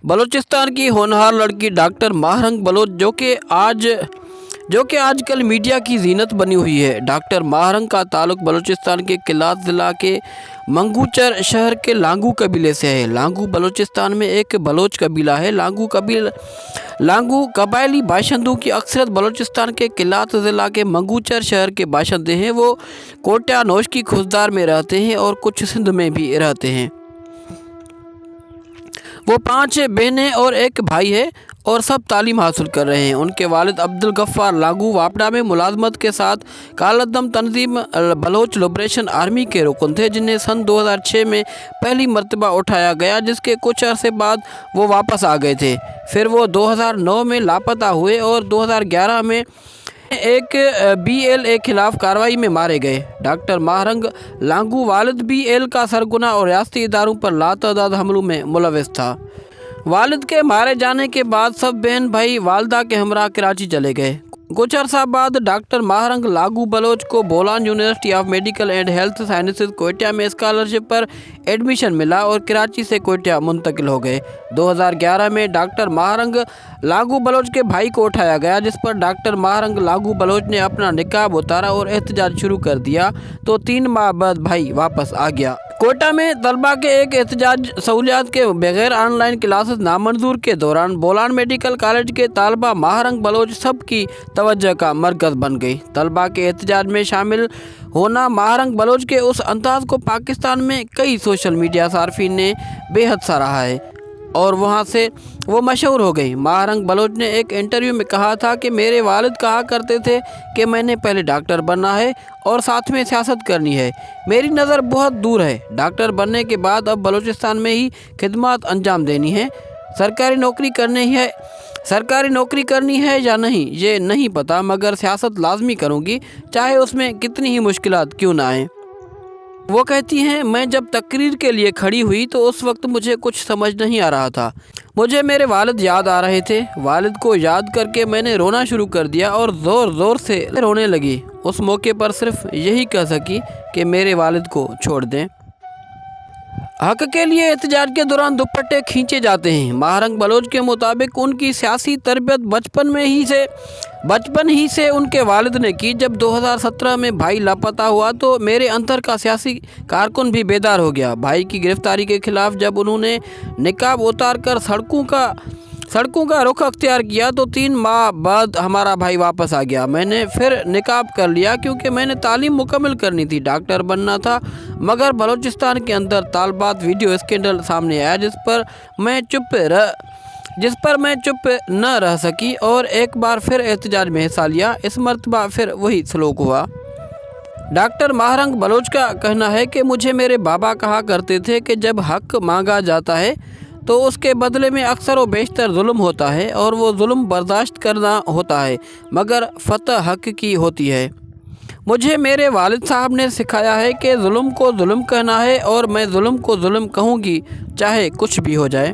बलूचिस्तान की होनहार लड़की डॉक्टर माहरंग बलोच जो कि आज कल मीडिया की जीनत बनी हुई है। डॉक्टर माहरंग का ताल्लुक बलूचिस्तान के किलात ज़िला के मंगूचर शहर के लांगू कबीले से है। लांगू बलूचिस्तान में एक बलोच कबीला है। लांगू कबायली बाशिंदों की अक्सरत बलूचिस्तान के किलात ज़िला के मंगूचर शहर के बाशिंदे हैं। वो कोटा नौश की खुशदार में रहते हैं और कुछ सिंध में भी रहते हैं। वो 5 बहनें और एक भाई है और सब तालीम हासिल कर रहे हैं। उनके वालिद अब्दुल गफ्फार लांगू वापडा में मुलाजमत के साथ कालदम तंजीम बलोच लिबरेशन आर्मी के रुकन थे, जिन्हें सन 2006 में पहली मरतबा उठाया गया, जिसके कुछ अरसे बाद वो वापस आ गए थे। फिर वो 2009 में लापता हुए और 2011 में एक BLA खिलाफ कार्रवाई में मारे गए। डॉक्टर माहरंग लांगू वालिद BL का सरगना और रियासती इदारों पर लातदाद हमलों में मुलविस था। वालिद के मारे जाने के बाद सब बहन भाई वालदा के हमरा कराची चले गए। कुछ अरसा बाद डॉक्टर माहरंग लांगू बलोच को Bolan university of medical and health sciences Quetta में स्कॉलरशिप पर एडमिशन मिला और कराची से कोयटा मुंतकिल हो गए। 2011 में डॉक्टर माहरंग लांगू बलोच के भाई को उठाया गया, जिस पर डॉक्टर माहरंग लांगू बलोच ने अपना निकाब उतारा और एहतजाज शुरू कर दिया, तो 3 माह बाद भाई वापस आ गया। कोयटा में तलबा के एक एहतजाज सहूलियात के बगैर ऑनलाइन क्लासेस नामंजूर के दौरान बोलान मेडिकल कॉलेज के तालबा माहरंग बलोच सब की तवज्जो का मरकज़ बन गई। तलबा के एहतजाज में शामिल होना माहरंग बलोच के उस अंदाज को पाकिस्तान में कई सोशल मीडिया सार्फिन ने बेहद सराहा है और वहाँ से वो मशहूर हो गई। माहरंग बलोच ने एक इंटरव्यू में कहा था कि मेरे वालिद कहा करते थे कि मैंने पहले डॉक्टर बनना है और साथ में सियासत करनी है। मेरी नज़र बहुत दूर है। डॉक्टर बनने के बाद अब बलूचिस्तान में ही खिदमत अंजाम देनी है। सरकारी नौकरी करनी है या नहीं ये नहीं पता, मगर सियासत लाजमी करूँगी, चाहे उसमें कितनी ही मुश्किलात क्यों ना आए। वो कहती हैं, मैं जब तकरीर के लिए खड़ी हुई तो उस वक्त मुझे कुछ समझ नहीं आ रहा था। मुझे मेरे वालिद याद आ रहे थे। वालिद को याद करके मैंने रोना शुरू कर दिया और ज़ोर ज़ोर से रोने लगी। उस मौके पर सिर्फ यही कह सकी कि मेरे वालिद को छोड़ दें। हक के लिए एहतजाज के दौरान दुपट्टे खींचे जाते हैं। माहरंग बलोच के मुताबिक उनकी सियासी तरबियत बचपन ही से उनके वालिद ने की। जब 2017 में भाई लापता हुआ तो मेरे अंदर का सियासी कारकुन भी बेदार हो गया। भाई की गिरफ्तारी के खिलाफ जब उन्होंने निकाब उतार कर सड़कों का रुख अख्तियार किया तो 3 माह बाद हमारा भाई वापस आ गया। मैंने फिर निकाब कर लिया क्योंकि मैंने तालीम मुकम्मल करनी थी, डॉक्टर बनना था। मगर बलूचिस्तान के अंदर तालबात वीडियो स्कैंडल सामने आया जिस पर मैं चुप न रह सकी और एक बार फिर एहतजाज में हिस्सा लिया। इस मरतबा फिर वही सलूक हुआ। डॉक्टर माहरंग बलोच का कहना है कि मुझे मेरे बाबा कहा करते थे कि जब हक मांगा जाता है तो उसके बदले में अक्सर व बेशतर जुल्म होता है और वो जुल्म बर्दाश्त करना होता है, मगर फतह हक की होती है। मुझे मेरे वालिद साहब ने सिखाया है कि जुल्म को जुल्म कहना है और मैं जुल्म को जुल्म कहूँगी, चाहे कुछ भी हो जाए।